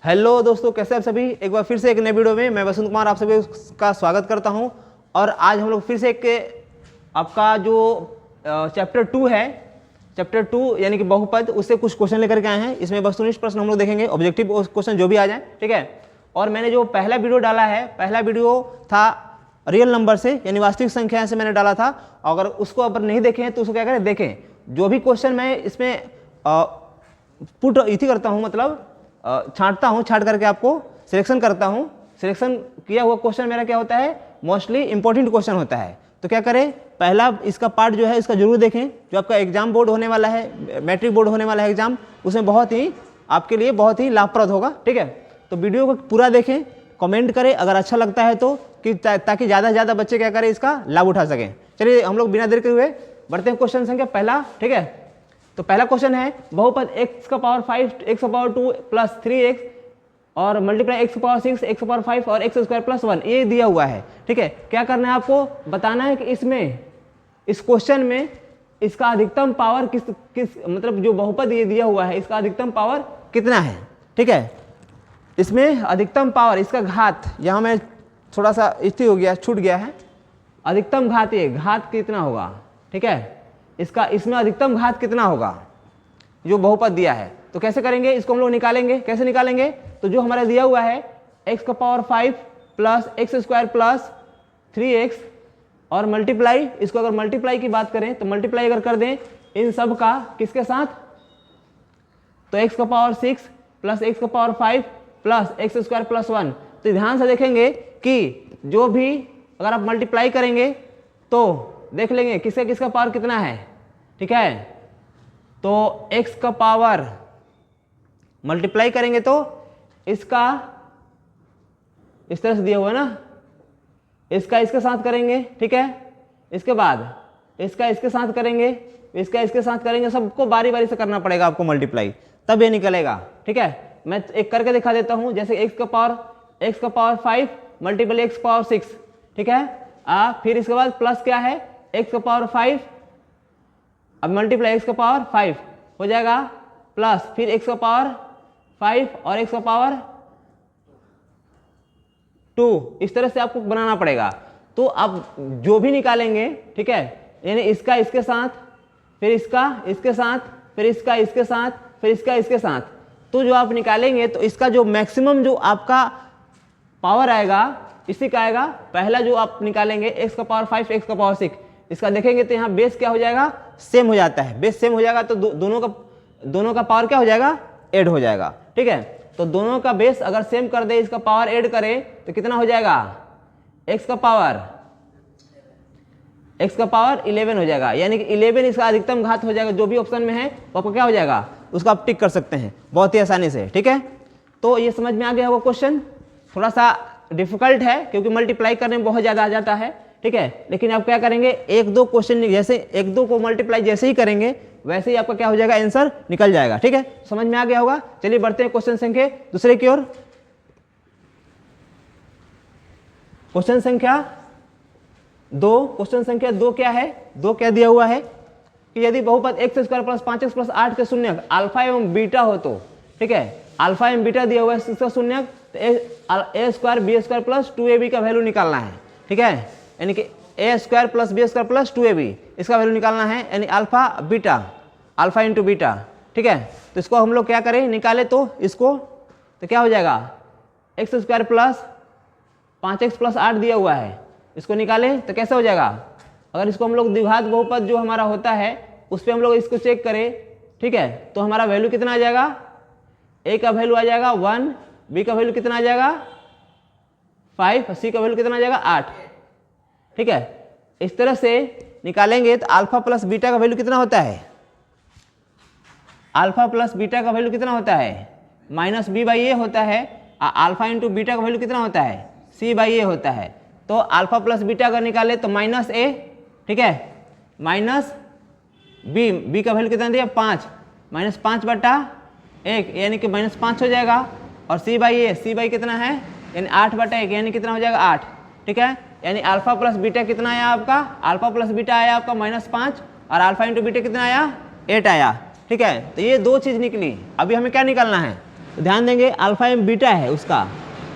Hello दोस्तों, कैसे आप सभी। एक बार फिर से एक नए वीडियो में मैं वसंत कुमार आप सभी का स्वागत करता हूं। और आज हम लोग फिर से एक आपका जो चैप्टर 2 है, चैप्टर 2 यानी कि बहुपद, उससे कुछ क्वेश्चन लेकर के आए हैं। इसमें वस्तुनिष्ठ प्रश्न हम लोग देखेंगे, ऑब्जेक्टिव क्वेश्चन जो भी आ जाए, ठीक है। और मैंने जो पहला वीडियो डाला है, पहला वीडियो था रियल नंबर से यानी वास्तविक संख्या से मैंने डाला था। अगर उसको अगर नहीं देखें तो उसको क्या करें, देखें। जो भी क्वेश्चन मैं इसमें पुट इथी करता हूँ, मतलब छांटता हूँ, छांट करके आपको सिलेक्शन करता हूँ। सिलेक्शन किया हुआ क्वेश्चन मेरा क्या होता है, मोस्टली इंपॉर्टेंट क्वेश्चन होता है। तो क्या करें, पहला इसका पार्ट जो है इसका जरूर देखें। जो आपका एग्जाम बोर्ड होने वाला है, मैट्रिक बोर्ड होने वाला है एग्जाम, उसमें बहुत ही आपके लिए बहुत ही लाभप्रद होगा, ठीक है। तो वीडियो को पूरा देखें, कमेंट करें अगर अच्छा लगता है तो, कि ताकि ज़्यादा से ज़्यादा बच्चे क्या करें, इसका लाभ उठा सकें। चलिए हम लोग बिना देर के हुए बढ़ते हैं क्वेश्चन संख्या पहला, ठीक है। तो पहला क्वेश्चन है बहुपद x का पावर 5, x का पावर 2 प्लस 3x और मल्टीप्लाई x का पावर 6, x का पावर 5 और x स्क्वायर प्लस 1, ये दिया हुआ है, ठीक है। क्या करना है आपको, बताना है कि इसमें, इस क्वेश्चन में इसका अधिकतम पावर किस मतलब जो बहुपद ये दिया हुआ है इसका अधिकतम पावर कितना है, ठीक है। इसमें अधिकतम पावर, इसका घात, यहाँ में थोड़ा सा स्थिर हो गया, छूट गया है। अधिकतम घात, ये घात कितना होगा, ठीक है। इसका इसमें अधिकतम घात कितना होगा जो बहुपद दिया है। तो कैसे करेंगे, इसको हम लोग निकालेंगे। कैसे निकालेंगे, तो जो हमारा दिया हुआ है x का power 5 plus x square plus 3x और मल्टीप्लाई, इसको अगर मल्टीप्लाई की बात करें तो मल्टीप्लाई अगर कर दें इन सब का किसके साथ, तो x का पावर 6 प्लस एक्स का power 5 plus x square plus 1। तो ध्यान से देखेंगे कि जो भी अगर आप मल्टीप्लाई करेंगे तो देख लेंगे किसका किसका पावर कितना है, ठीक है। तो x का पावर मल्टीप्लाई करेंगे तो इसका इस तरह से दिया हुआ है ना, इसका इसके साथ करेंगे, ठीक है। इसके बाद इसका इसके साथ करेंगे, इसका इसके साथ करेंगे, सबको बारी बारी से करना पड़ेगा आपको मल्टीप्लाई, तब ये निकलेगा, ठीक है। मैं एक करके दिखा देता हूं, जैसे x का पावर 5 मल्टीप्लाई x पावर 6, ठीक है। फिर इसके बाद प्लस क्या है, x का पावर 5, अब मल्टीप्लाई x का पावर 5 हो जाएगा, प्लस फिर x का पावर 5 और x का पावर 2, इस तरह से आपको बनाना पड़ेगा। तो आप जो भी निकालेंगे, ठीक है, यानी इसका इसके साथ, फिर इसका इसके साथ, फिर इसका इसके साथ, फिर इसका इसके साथ, तो जो आप निकालेंगे तो इसका जो मैक्सिमम जो आपका पावर आएगा इसी का आएगा। पहला जो आप निकालेंगे x का पावर 5, x का पावर 6, इसका देखेंगे तो यहाँ बेस क्या हो जाएगा, सेम हो जाता है। बेस सेम हो जाएगा तो दोनों का पावर क्या हो जाएगा, ऐड हो जाएगा, ठीक है। तो दोनों का बेस अगर सेम कर दे, इसका पावर ऐड करें तो कितना हो जाएगा, x का पावर 11 हो जाएगा, यानी कि 11 इसका अधिकतम घात हो जाएगा। जो भी ऑप्शन में है वो आपको क्या हो जाएगा, उसका आप टिक कर सकते हैं बहुत ही आसानी से, ठीक है। तो ये समझ में आ गया वो क्वेश्चन। थोड़ा सा डिफिकल्ट है क्योंकि मल्टीप्लाई करने में बहुत ज़्यादा आ जाता है, ठीक है। लेकिन आप क्या करेंगे, एक दो क्वेश्चन जैसे एक दो को मल्टीप्लाई जैसे ही करेंगे वैसे ही आपका क्या हो जाएगा, आंसर निकल जाएगा, ठीक है। समझ में आ गया होगा। चलिए बढ़ते हैं क्वेश्चन संख्या दूसरे की ओर। क्वेश्चन संख्या 2 क्या है, 2 क्या दिया हुआ है कि यदि बहुपद x square plus 5x plus 8 के शून्यक अल्फा एवं बीटा हो तो, ठीक है। अल्फा एवं बीटा दिया हुआ है, इसका शून्यक a square b square plus 2ab का वैल्यू निकालना है, ठीक है। यानी कि a square plus b square plus 2ab इसका वैल्यू निकालना है, यानी अल्फा इंटू बीटा, ठीक है। तो इसको हम लोग क्या करें, निकाले तो इसको, तो क्या हो जाएगा, x square plus 5x plus 8 दिया हुआ है, इसको निकाले तो कैसे हो जाएगा। अगर इसको हम लोग द्विघात बहुपद जो हमारा होता है उस पर हम लोग इसको चेक करें, ठीक है, तो हमारा वैल्यू कितना आ जाएगा, ए का वैल्यू आ जाएगा 1, बी का वैल्यू कितना आ जाएगा 5, सी का वैल्यू कितना आ जाएगा 8, ठीक है। इस तरह से निकालेंगे तो अल्फा प्लस बीटा का वैल्यू कितना होता है, अल्फा प्लस बीटा का वैल्यू कितना होता है, माइनस बी बाई ए होता है। अल्फा इंटू बीटा का वैल्यू कितना होता है, सी बाई ए होता है। तो अल्फा प्लस बीटा अगर निकाले तो माइनस ए, ठीक है, माइनस बी का वैल्यू कितना दिया 5, माइनस 5/1 यानी कि माइनस 5 हो जाएगा। और सी बाई कितना है, यानी 8/1 यानी कितना हो जाएगा 8, ठीक है। यानी अल्फा प्लस बीटा कितना आया आपका, अल्फा प्लस बीटा आया आपका -5 और अल्फा इंटू बीटा कितना आया 8 आया, ठीक है। तो ये दो चीज़ निकली। अभी हमें क्या निकालना है, तो ध्यान देंगे अल्फा एम बीटा है उसका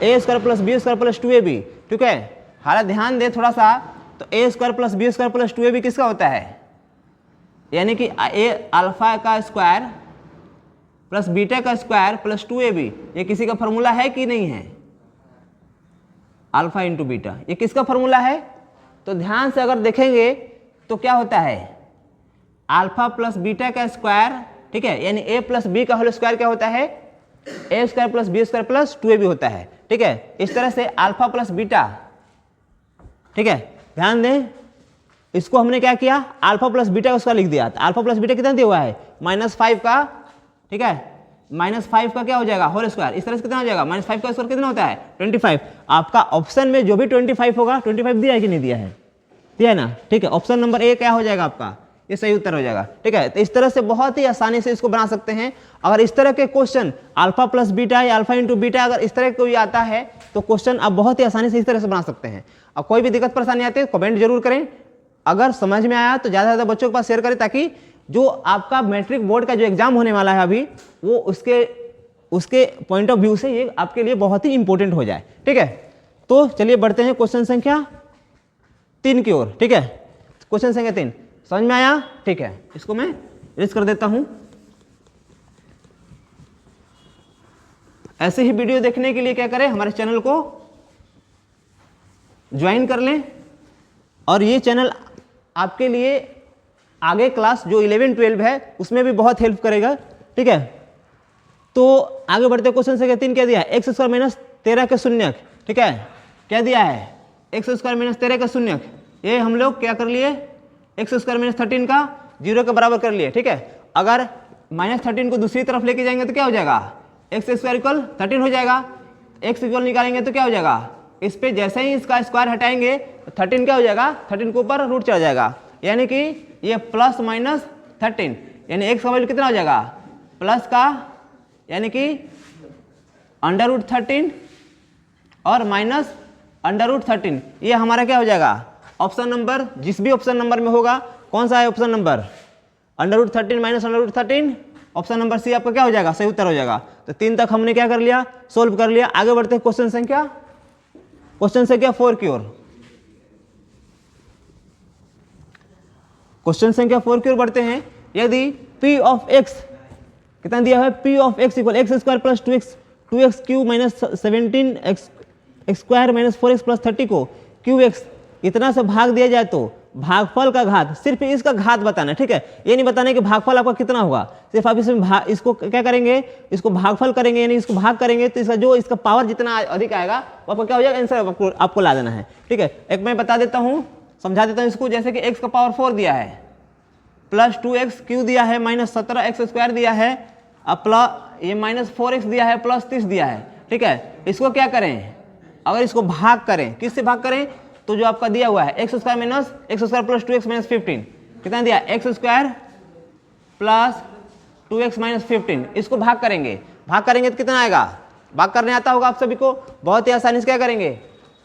a square plus b square plus 2ab, ठीक है। हालांकि ध्यान दे थोड़ा सा, तो a square plus b square plus 2ab किसका होता है, यानी कि ए अल्फा का स्क्वायर प्लस बीटा का स्क्वायर प्लस 2ab, ये किसी का फॉर्मूला है कि नहीं है, अल्फा इंटू बीटा, ये किसका फॉर्मूला है। तो ध्यान से अगर देखेंगे तो क्या होता है, अल्फा प्लस बीटा का स्क्वायर, ठीक है, यानी ए प्लस बी का होल स्क्वायर क्या होता है, a square plus b square plus 2ab होता है, ठीक है। इस तरह से अल्फा प्लस बीटा, ठीक है, ध्यान दें, इसको हमने क्या किया, अल्फा प्लस बीटा का स्क्वायर लिख दिया। तो अल्फा प्लस बीटा कितना दिया हुआ है, -5 का, ठीक है, -5 का क्या हो जाएगा होल स्क्वायर, इस तरह से कितना हो जाएगा, -5 का स्क्वायर कितना होता है 25। आपका ऑप्शन में जो भी 25 होगा, 25 दिया है कि नहीं दिया है, दिया है ना, ठीक है। ऑप्शन नंबर ए क्या हो जाएगा आपका, ये सही उत्तर हो जाएगा, ठीक है। तो इस तरह से बहुत ही आसानी से इसको बना सकते हैं। अगर इस तरह के क्वेश्चन अल्फा प्लस बीटा या अल्फा इंटू बीटा अगर इस तरह कोई आता है तो क्वेश्चन आप बहुत ही आसानी से इस तरह से बना सकते हैं। अब कोई भी दिक्कत परेशानी आती है कमेंट जरूर करें, अगर समझ में आया तो ज़्यादा से ज़्यादा बच्चों के पास शेयर करें, ताकि जो आपका मैट्रिक बोर्ड का जो एग्जाम होने वाला है अभी, वो उसके पॉइंट ऑफ व्यू से ये आपके लिए बहुत ही इंपॉर्टेंट हो जाए, ठीक है। तो चलिए बढ़ते हैं क्वेश्चन संख्या 3 की ओर, ठीक है। क्वेश्चन संख्या 3 समझ में आया, ठीक है, इसको मैं रेज कर देता हूं। ऐसे ही वीडियो देखने के लिए क्या करें, हमारे चैनल को ज्वाइन कर लें, और ये चैनल आपके लिए आगे क्लास जो 11-12 है उसमें भी बहुत हेल्प करेगा, ठीक है। तो आगे बढ़ते क्वेश्चन संख्या 3 क्या दिया है, x स्क्वायर माइनस 13 का शून्यक, ठीक है, क्या दिया है, x स्क्वायर माइनस 13 का शून्यक, ये हम लोग क्या कर लिए, एक्स स्क्वायर माइनस 13 का 0 के बराबर कर लिए, ठीक है। अगर -13 को दूसरी तरफ लेके जाएंगे तो क्या हो जाएगा, एक्स स्क्वायर इक्वल 13 हो जाएगा, एक्स इक्वल निकालेंगे तो क्या हो जाएगा, इस पे जैसे ही इसका स्क्वायर हटाएंगे तो 13 क्या हो जाएगा, 13 के ऊपर रूट चढ़ जाएगा, यानी कि ये प्लस माइनस 13, यानी एक्स का वैल्यू कितना हो जाएगा, प्लस का, यानी कि √13 और माइनस √13, ये हमारा क्या हो जाएगा, ऑप्शन नंबर, जिस भी ऑप्शन नंबर में होगा, कौन सा है option number, √13 minus √13, option number C आपका क्या हो जाएगा, सही उत्तर हो जाएगा। तो 3 तक हमने क्या कर लिया, सोल्व कर लिया। आगे बढ़ते हैं क्वेश्चन संख्या 4 की ओर। क्वेश्चन संख्या 4 की ओर बढ़ते हैं। यदि p ऑफ x कितना दिया है, p of x equal x square plus 2x cube minus 17x square minus 4x plus 30 को qx इतना से भाग दिया जाए तो भागफल का घात, सिर्फ इसका घात बताना है, ठीक है। ये नहीं बताना है कि भागफल आपका कितना होगा, सिर्फ आप इसमें इसको क्या करेंगे, इसको भागफल करेंगे, यानी इसको भाग करेंगे तो इसका पावर जितना अधिक आएगा वो आपका क्या हो जाएगा, आंसर आपको ला देना है, ठीक है। एक मैं बता देता हूँ, समझा देता हूँ इसको, जैसे कि x का पावर 4 दिया है, प्लस 2x क्यू दिया है, माइनस 17x स्क्वायर दिया है, अब प्लस ये माइनस 4x दिया है, प्लस 30 दिया है, ठीक है। इसको क्या करें, अगर इसको भाग करें, किससे भाग करें, तो जो आपका दिया हुआ है x square minus x square plus 2x minus 15, कितना दिया, x square plus 2x minus 15, इसको भाग करेंगे तो कितना आएगा, भाग करने आता होगा आप सभी को, बहुत ही आसानी से क्या करेंगे,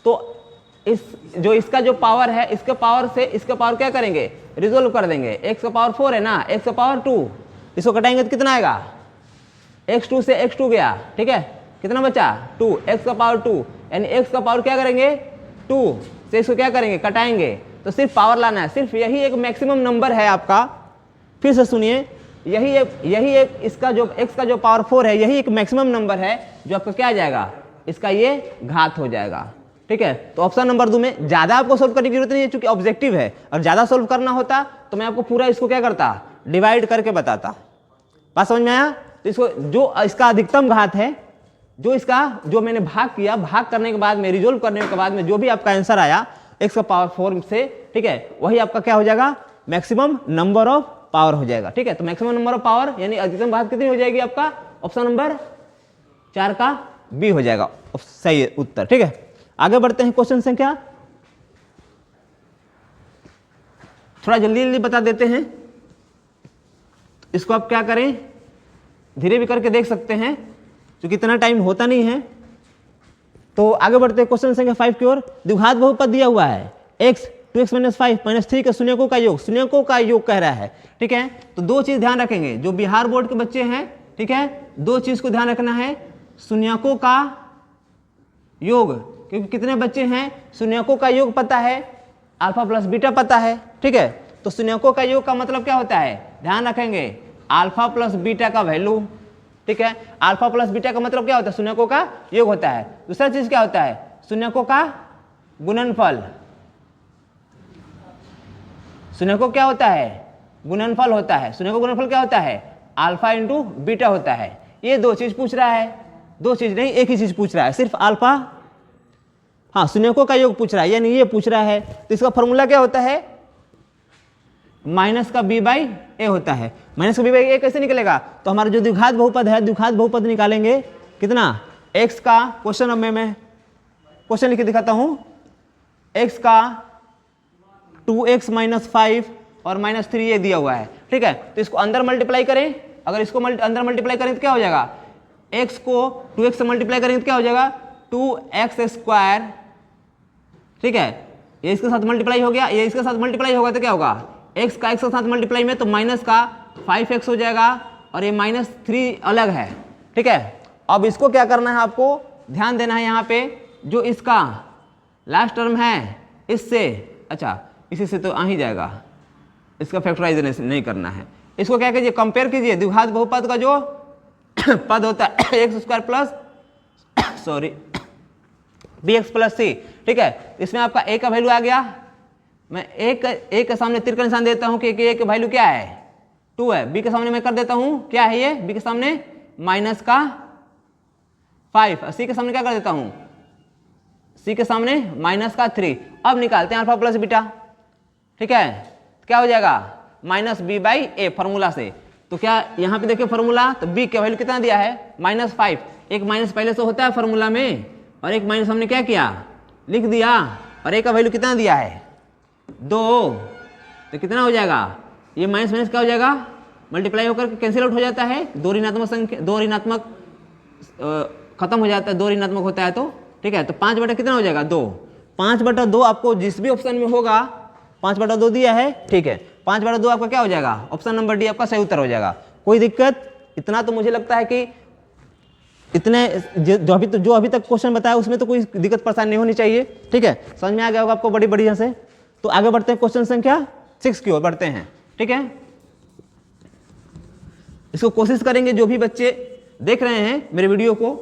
तो इसका जो पावर है, इसके पावर से इसका पावर क्या करेंगे, रिजोल्व कर देंगे। x का पावर 4 है ना, x का पावर 2, इसको कटाएंगे तो कितना आएगा, x2 से x2 गया, ठीक है, कितना बचा 2, x का पावर 2, यानी x का पावर क्या करेंगे 2 से इसको क्या करेंगे, कटाएंगे, तो सिर्फ पावर लाना है, सिर्फ यही एक मैक्सिमम नंबर है आपका। फिर से सुनिए, यही एक इसका जो x का जो पावर 4 है, यही एक मैक्सिमम नंबर है जो आपका क्या आ जाएगा, इसका ये घात हो जाएगा, ठीक है। तो ऑप्शन नंबर 2 में ज्यादा आपको सोल्व करने की जरूरत नहीं है, चूंकि ऑब्जेक्टिव है, और ज्यादा सोल्व करना होता तो मैं आपको पूरा इसको क्या करता, डिवाइड करके बताता। बात समझ में आया। तो इसको जो इसका अधिकतम घात है, जो मैंने भाग किया, भाग करने के बाद में, रिजोल्व करने के बाद में जो भी आपका आंसर आया x का पावर 4 से, ठीक है, वही आपका क्या हो जाएगा, मैक्सिमम नंबर ऑफ पावर हो जाएगा, ठीक है। तो मैक्सिमम नंबर ऑफ पावर यानी अधिकतम घात कितनी हो जाएगी आपका, ऑप्शन नंबर 4 का बी हो जाएगा सही उत्तर, ठीक है। आगे बढ़ते हैं क्वेश्चन संख्या, थोड़ा जल्दी जल्दी बता देते हैं, इसको आप क्या करें, धीरे भी करके देख सकते हैं क्योंकि इतना टाइम होता नहीं है। तो आगे बढ़ते हैं क्वेश्चन संख्या 5 की ओर। द्विघात बहुपद दिया हुआ है x 2x माइनस 5 माइनस 3 के शून्यकों का योग कह रहा है, ठीक है। तो दो चीज ध्यान रखेंगे, जो बिहार बोर्ड के बच्चे हैं, ठीक है, दो चीज को ध्यान रखना है, शून्यकों का योग, क्योंकि कितने बच्चे हैं शून्यकों का योग पता है, अल्फा प्लस बीटा पता है, ठीक है। तो शून्यकों का योग का मतलब क्या होता है, ध्यान रखेंगे, अल्फा प्लस बीटा का वैल्यू, ठीक है। अल्फा प्लस बीटा का मतलब क्या होता है, शून्यकों का योग होता है। दूसरा चीज क्या होता है, शून्यकों का गुणनफल। शून्यकों क्या होता है, गुणनफल होता है। शून्यकों गुणनफल क्या होता है, अल्फा इंटू बीटा होता है। ये दो चीज पूछ रहा है, दो चीज नहीं एक ही चीज पूछ रहा है, सिर्फ अल्फा, हाँ शून्यकों का योग पूछ रहा है, यानी ये पूछ रहा है। तो इसका फॉर्मूला क्या होता है, माइनस का बी बाई ए होता है। माइनस का बी बाई ए कैसे निकलेगा, तो हमारा जो द्विघात बहुपद है, द्विघात बहुपद निकालेंगे कितना, एक्स का, क्वेश्चन अब मैं क्वेश्चन लिख के दिखाता हूं, एक्स का 2x माइनस 5 और माइनस 3 ये दिया हुआ है, ठीक है। तो इसको अंदर मल्टीप्लाई करें, अगर इसको अंदर मल्टीप्लाई करें तो क्या हो जाएगा, x को 2x से मल्टीप्लाई करेंगे तो क्या हो जाएगा 2x स्क्वायर, ठीक है। ये इसके साथ मल्टीप्लाई हो गया, ये इसके साथ मल्टीप्लाई होगा तो क्या होगा, x का x के साथ मल्टीप्लाई में तो माइनस का 5x हो जाएगा और ये माइनस 3 अलग है, ठीक है। अब इसको क्या करना है, आपको ध्यान देना है यहाँ पे, जो इसका लास्ट टर्म है इससे, अच्छा इसी से तो आ ही जाएगा, इसका फैक्टराइजेशन नहीं करना है। इसको क्या कीजिए, कंपेयर कीजिए द्विघात बहुपद का जो पद होता है x square plus sorry b x plus c, ठीक है। इसमें आपका ए का वैल्यू आ गया, मैं ए के सामने तीर का निशान देता हूं कि ए का वैल्यू क्या है 2 है, बी के सामने मैं कर देता हूं क्या है ये, बी के सामने माइनस का 5, सी के सामने क्या कर देता हूं, सी के सामने माइनस का 3। अब निकालते हैं अल्फा प्लस बीटा, ठीक है। क्या हो जाएगा, minus b by a formula से। तो क्या यहाँ पे देखिए फॉर्मूला, तो बी का वैल्यू कितना दिया है -5, एक माइनस पहले से होता है फॉर्मूला में और एक माइनस हमने क्या किया लिख दिया, और ए का वैल्यू कितना दिया है 2, तो कितना हो जाएगा, ये माइनस माइनस क्या हो जाएगा, मल्टीप्लाई होकर कैंसिल आउट हो जाता है, दो ऋणात्मक संख्या, दो ऋणात्मक खत्म हो जाता है, दो ऋणात्मक होता है तो, ठीक है। तो 5 बटा कितना हो जाएगा 2, 5 बटा 2 आपको जिस भी ऑप्शन में होगा 5 बटा 2 दिया है, ठीक है। 5 बटा 2 आपका क्या हो जाएगा, ऑप्शन नंबर डी आपका सही उत्तर हो जाएगा। कोई दिक्कत, इतना तो मुझे लगता है कि इतने जो अभी तक क्वेश्चन बताया उसमें तो कोई दिक्कत परेशानी नहीं होनी चाहिए, ठीक है। समझ में आ गया होगा आपको बड़ी बढ़िया से। तो आगे बढ़ते हैं, क्वेश्चन संख्या 6 की ओर बढ़ते हैं, ठीक है। इसको कोशिश करेंगे, जो भी बच्चे देख रहे हैं मेरे वीडियो को,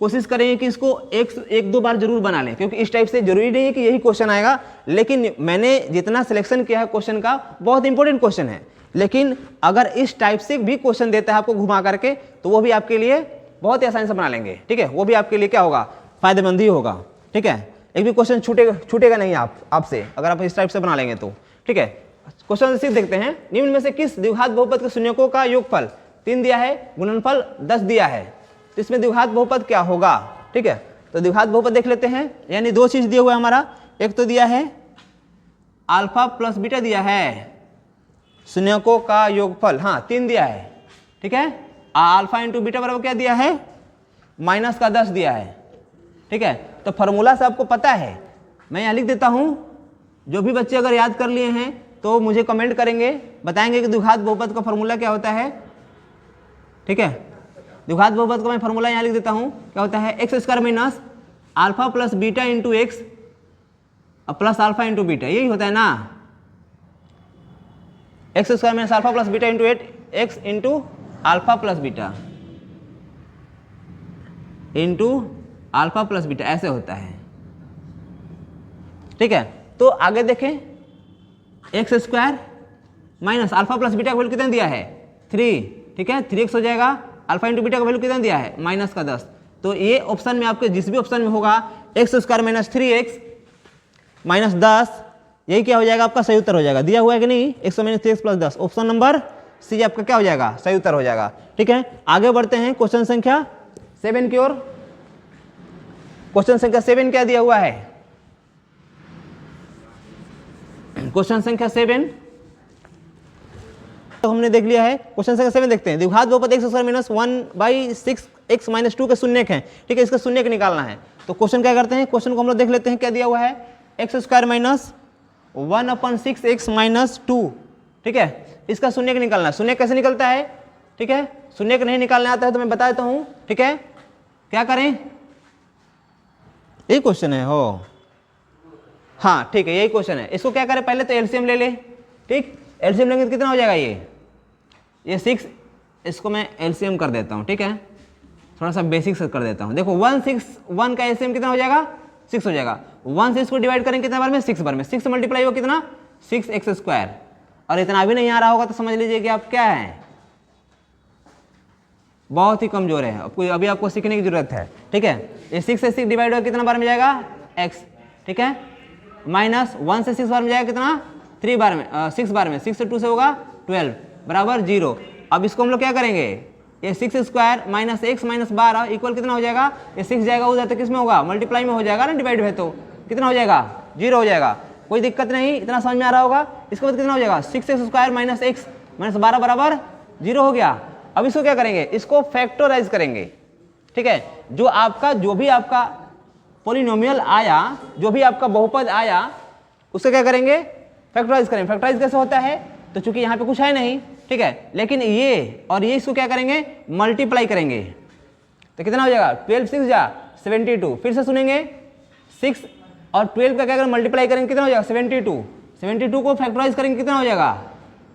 कोशिश करेंगे कि इसको एक दो बार जरूर बना लें, क्योंकि इस टाइप से जरूरी नहीं है कि यही क्वेश्चन आएगा, लेकिन मैंने जितना सिलेक्शन किया है क्वेश्चन का बहुत इंपॉर्टेंट क्वेश्चन है। लेकिन अगर इस टाइप से भी क्वेश्चन देता है आपको घुमा करके, तो वो भी आपके लिए बहुत ही आसानी से बना लेंगे, ठीक है। वो भी आपके लिए क्या होगा, फायदेमंद ही होगा, ठीक है। एक भी क्वेश्चन छूटेगा नहीं आपसे अगर आप इस टाइप से बना लेंगे तो, ठीक है। क्वेश्चन सीख देखते हैं, निम्न में से किस द्विघात बहुपद के शून्यकों का योगफल 3 दिया है, गुणनफल 10 दिया है, तो इसमें द्विघात बहुपद क्या होगा, ठीक है। तो द्विघात बहुपद देख लेते हैं, यानी दो चीज दिया हुआ है हमारा, एक तो दिया है अल्फा प्लस बीटा दिया है, शून्यकों का योगफल, हाँ 3 दिया है, ठीक है। अल्फा इंटू बीटा बराबर क्या दिया है, माइनस का 10 दिया है, ठीक है। तो फॉर्मूला से आपको पता है, मैं यहाँ लिख देता हूँ, जो भी बच्चे अगर याद कर लिए हैं तो मुझे कमेंट करेंगे, बताएंगे कि द्विघात बहुपद का फॉर्मूला क्या होता है, ठीक है। द्विघात बहुपद का मैं फॉर्मूला यहाँ लिख देता हूँ, क्या होता है x square minus alpha plus beta into x plus alpha into beta, यही होता है ना, x square minus alpha plus beta into x into alpha plus beta into alpha plus beta, ऐसे होता है, ठीक है। तो आगे देखें, x square minus alpha plus beta का वैल्यू कितना दिया है 3, ठीक है, 3x हो जाएगा, अल्फा इंटू बीटा का वैल्यू कितना दिया है माइनस का 10। तो ये ऑप्शन में आपके जिस भी ऑप्शन में होगा x square minus 3x minus 10, यही क्या हो जाएगा आपका सही उत्तर हो जाएगा। दिया हुआ है कि नहीं, 100 minus 3x plus 10, option number C आपका क्या हो जाएगा, सही उत्तर हो जाएगा, ठीक है। आगे बढ़ते हैं क्वेश्चन संख्या 7 की ओर। क्वेश्चन संख्या 7 क्या दिया हुआ है, क्वेश्चन संख्या 7 तो हमने देख लिया है। क्वेश्चन संख्या 7 देखते हैं, द्विघात बहुपद x square minus 1/6x minus 2 के शून्यक हैं, ठीक है, इसका शून्यक निकालना है। तो क्वेश्चन क्या करते हैं, क्वेश्चन को हम लोग देख लेते हैं, क्या दिया हुआ है x square minus 1/6x minus 2, ठीक है, इसका शून्यक निकालना है। शून्यक कैसे निकलता है, ठीक है, शून्य का नहीं निकालने आता है तो मैं बता देता हूँ, ठीक है। क्या करें, यही क्वेश्चन है हो, हाँ ठीक है यही क्वेश्चन है। इसको क्या करें, पहले तो एलसीएम ले ले, ठीक, एलसीएम लेंगे तो कितना हो जाएगा ये 6, इसको मैं एलसीएम कर देता हूँ, ठीक है, थोड़ा सा बेसिक्स कर देता हूँ। देखो 1 6 1 का एलसीएम कितना हो जाएगा 6 हो जाएगा। 1 से इसको डिवाइड करेंगे कितना बार में 6 बार में, 6 मल्टीप्लाई हो कितना 6x²। और इतना भी नहीं आ रहा होगा तो समझ लीजिए कि आप क्या हैं, बहुत ही कमजोर है, अभी आपको सीखने की जरूरत है, ठीक है। ये 6 से 6 डिवाइड हो कितना बार में जाएगा x, ठीक है, माइनस 1 से 6 बार में जाएगा कितना 3 बार में 6 बार में, 6 से 2 से होगा 12 बराबर 0। अब इसको हम लोग क्या करेंगे, ये 6² माइनस x माइनस 12 इक्वल कितना हो जाएगा, ये 6 जाएगा उधर तो किस में होगा मल्टीप्लाई में हो जाएगा ना, डिवाइड में तो कितना हो जाएगा 0 हो जाएगा। कोई दिक्कत नहीं, इतना समझ में आ रहा होगा। इसके बाद कितना हो जाएगा 6x² माइनस x माइनस 12 बराबर 0 हो गया। अब इसको क्या करेंगे, इसको फैक्टराइज करेंगे, ठीक है। जो भी आपका पॉलिनोमियल आया, जो भी आपका बहुपद आया, उससे क्या करेंगे फैक्टराइज करेंगे। फैक्टराइज कैसे होता है, तो चूंकि यहाँ पे कुछ है नहीं, ठीक है, लेकिन ये और ये इसको क्या करेंगे मल्टीप्लाई करेंगे तो कितना हो जाएगा 12 6 जा 72। फिर से सुनेंगे 6 और 12 का क्या करेंगे मल्टीप्लाई करेंगे कितना हो जाएगा 72 को फैक्टराइज करेंगे कितना हो जाएगा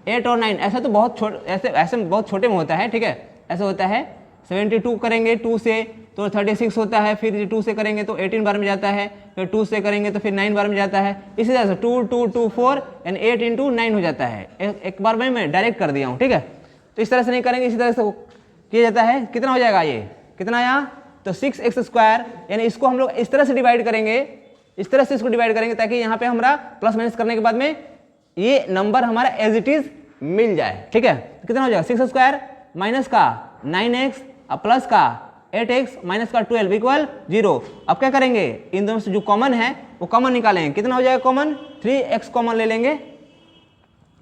8 और 9। ऐसा तो बहुत ऐसे बहुत छोटे में होता है, ठीक है, ऐसा होता है 72 करेंगे 2 से तो 36 होता है, फिर 2 से करेंगे तो 18 बार में जाता है, फिर 2 से करेंगे तो फिर 9 बार में जाता है। इसी तरह से 2 2 2 4 एंड 8 × 9 हो जाता है। एक बार में मैं डायरेक्ट कर दिया हूँ, ठीक है। तो इस तरह से नहीं करेंगे, इसी तरह से किया जाता है। कितना हो जाएगा ये, कितना आया तो 6x², यानी इसको हम लोग इस तरह से डिवाइड करेंगे, इस तरह से इसको डिवाइड करेंगे ताकि यहाँ पे हमारा प्लस माइनस करने के बाद में ये नंबर हमारा एज इट इज मिल जाए, ठीक है। तो कितना हो जाएगा 6² माइनस का 9x प्लस का 8x माइनस का 12 इक्वल 0। अब क्या करेंगे, इन दोनों से जो कॉमन है वो कॉमन निकालेंगे। कितना हो जाएगा कॉमन 3x कॉमन ले लेंगे,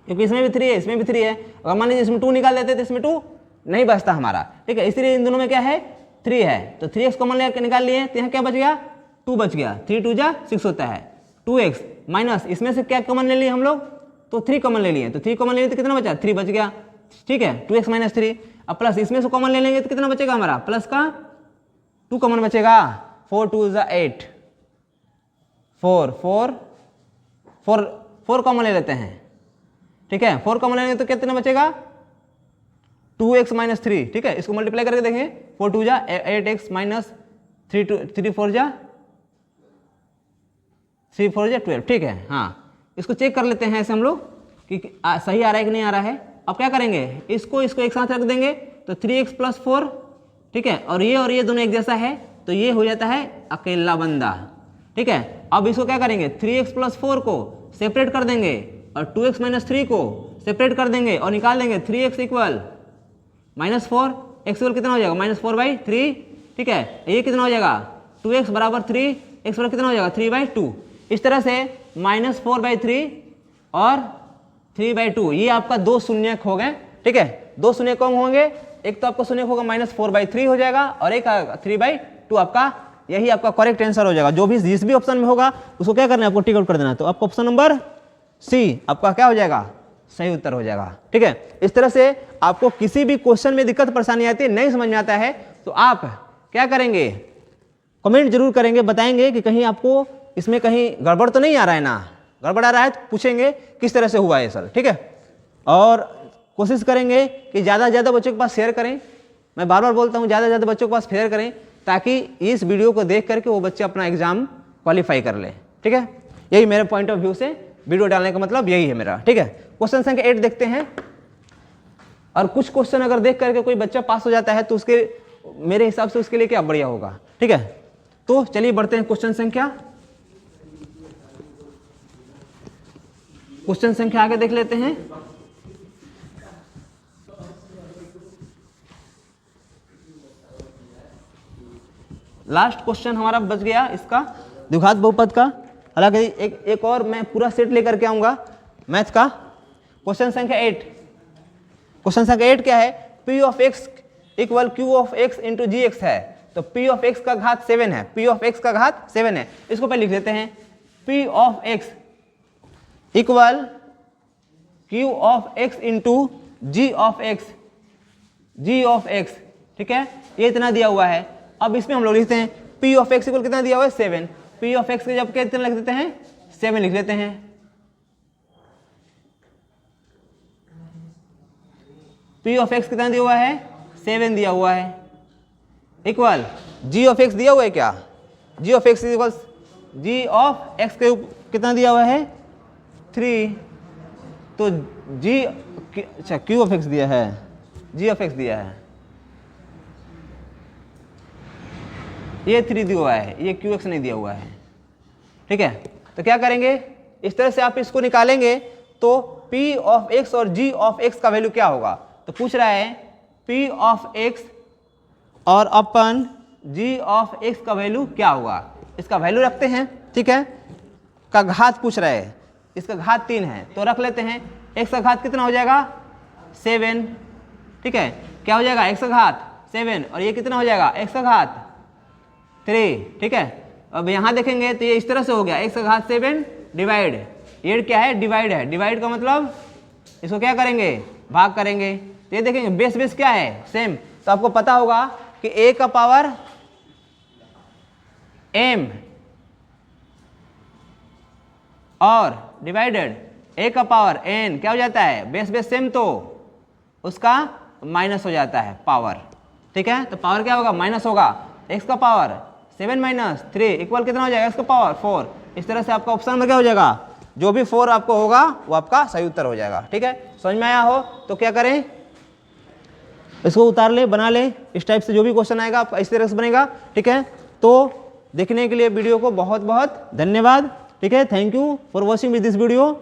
क्योंकि इसमें भी 3 है इसमें भी 3 है। अगर मान लीजिए इसमें 2 निकाल देते तो इसमें 2 नहीं बचता हमारा, ठीक है, इसलिए इन दोनों में क्या है 3 है। तो 3x कॉमन लेकर निकाल लिए तो यहाँ क्या बच गया 2 बच गया, 3 2 जा 6 होता है। 2x माइनस इसमें से क्या कॉमन ले लिए हम लोग, तो 3 कॉमन ले लिए, तो 3 कॉमन ले लिए तो कितना बचा 3 बच गया, ठीक है, 2x माइनस 3। अब प्लस इसमें से कॉमन ले लेंगे तो कितना बचेगा हमारा प्लस का 2 कॉमन बचेगा, 4 2 जा 8, 4 कॉमन ले लेते हैं, ठीक है, 4 कॉमन लेंगे तो कितना बचेगा 2x माइनस 3, ठीक है। इसको मल्टीप्लाई करके देखेंगे 4 2 जा 8x माइनस 3 4 जा 12, ठीक है। हाँ, इसको चेक कर लेते हैं ऐसे हम लोग कि सही आ रहा है कि नहीं आ रहा है। अब क्या करेंगे, इसको एक साथ रख देंगे तो 3x + 4, ठीक है, और ये दोनों एक जैसा है तो ये हो जाता है अकेला बंदा, ठीक है। अब इसको क्या करेंगे 3x + 4 को सेपरेट कर देंगे और 2x - 3 को सेपरेट कर देंगे और निकाल देंगे 3x इक्वल -4, x इक्वल कितना हो जाएगा -4/3, ठीक है। ये कितना हो जाएगा 2x बराबर 3, x बराबर कितना हो जाएगा 3/2। इस तरह से -4/3 और 3/2 ये आपका 2 शून्यक हो गए, ठीक है। 2 शून्य कौन होंगे, एक तो आपका शून्य होगा -4/3 हो जाएगा और एक 3/2 आपका, यही आपका करेक्ट आंसर हो जाएगा। जो भी जिस भी ऑप्शन में होगा उसको क्या करना है आपको टिक आउट कर देना। तो आपका ऑप्शन नंबर सी आपका क्या हो जाएगा सही उत्तर हो जाएगा, ठीक है। इस तरह से आपको किसी भी क्वेश्चन में दिक्कत परेशानी आती है, नहीं समझ में आता है तो आप क्या करेंगे कमेंट जरूर करेंगे, बताएंगे कि कहीं आपको इसमें कहीं गड़बड़ तो नहीं आ रहा है ना, गड़बड़ आ रहा है तो पूछेंगे किस तरह से हुआ है सर, ठीक है। और कोशिश करेंगे कि ज़्यादा से ज़्यादा बच्चों के पास शेयर करें। मैं बार बार बोलता हूँ ज़्यादा से ज़्यादा बच्चों के पास शेयर करें ताकि इस वीडियो को देख करके वो बच्चे अपना एग्जाम क्वालिफाई कर ले, ठीक है। यही मेरे पॉइंट ऑफ व्यू से वीडियो डालने का मतलब यही है मेरा, ठीक है। क्वेश्चन संख्या 8 देखते हैं। और कुछ क्वेश्चन अगर देख करके कोई बच्चा पास हो जाता है तो उसके मेरे हिसाब से उसके लिए क्या बढ़िया होगा, ठीक है। तो चलिए बढ़ते हैं क्वेश्चन संख्या आगे देख लेते हैं। लास्ट क्वेश्चन हमारा बच गया इसका द्विघात बहुपद का। हालांकि एक और मैं पूरा सेट लेकर के आऊंगा मैथ का। क्वेश्चन संख्या 8, क्वेश्चन संख्या 8 क्या है, p of x equal q of x into gx है। तो p ऑफ x का घात 7 है, p ऑफ x का घात 7 है। इसको पहले लिख देते हैं, p of x equal q of x into g of x। G of x, ठीक है, ये इतना दिया हुआ है। अब इसमें हम लोग लिखते हैं पी ऑफ एक्स इक्वल कितना दिया हुआ है 7, पी ऑफ एक्स के जब कितना लिख देते हैं 7 लिख लेते हैं। पी ऑफ एक्स कितना दिया हुआ है 7 दिया हुआ है, इक्वल जी ऑफ एक्स दिया हुआ है क्या, g of x equal g of x के कितना दिया हुआ है 3, तो जी अच्छा क्यू ऑफ एक्स दिया है, जी ऑफ एक्स दिया है, ये 3 दिया हुआ है, ये क्यू एक्स नहीं दिया हुआ है, ठीक है। तो क्या करेंगे, इस तरह से आप इसको निकालेंगे तो पी ऑफ एक्स और जी ऑफ एक्स का वैल्यू क्या होगा। तो पूछ रहा है पी ऑफ एक्स और अपन जी ऑफ एक्स का वैल्यू क्या होगा। इसका वैल्यू रखते हैं, ठीक है, का घात पूछ रहा है, इसका घात 3 है तो रख लेते हैं। एक्स का घात कितना हो जाएगा 7, ठीक है, क्या हो जाएगा एक्स का घात 7 और ये कितना हो जाएगा एक्स का घात 3, ठीक है। अब यहाँ देखेंगे तो ये इस तरह से हो गया एक्स का घात 7 डिवाइड, ये क्या है डिवाइड है, डिवाइड का मतलब इसको क्या करेंगे भाग करेंगे। तो ये देखेंगे बेस बेस क्या है सेम, तो आपको पता होगा कि a का पावर m और डिवाइडेड a का पावर n क्या हो जाता है बेस बेस सेम तो उसका माइनस हो जाता है पावर, ठीक है। तो पावर क्या होगा माइनस होगा, x का पावर 7 माइनस 3 इक्वल कितना हो जाएगा x का पावर 4। इस तरह से आपका ऑप्शन में क्या हो जाएगा, जो भी 4 आपको होगा वो आपका सही उत्तर हो जाएगा, ठीक है। समझ में आया हो तो क्या करें, इसको उतार ले बना ले, इस टाइप से जो भी क्वेश्चन आएगा आपका इस तरह से बनेगा, ठीक है। तो देखने के लिए वीडियो को बहुत बहुत धन्यवाद, ठीक है। Thank you for watching this video.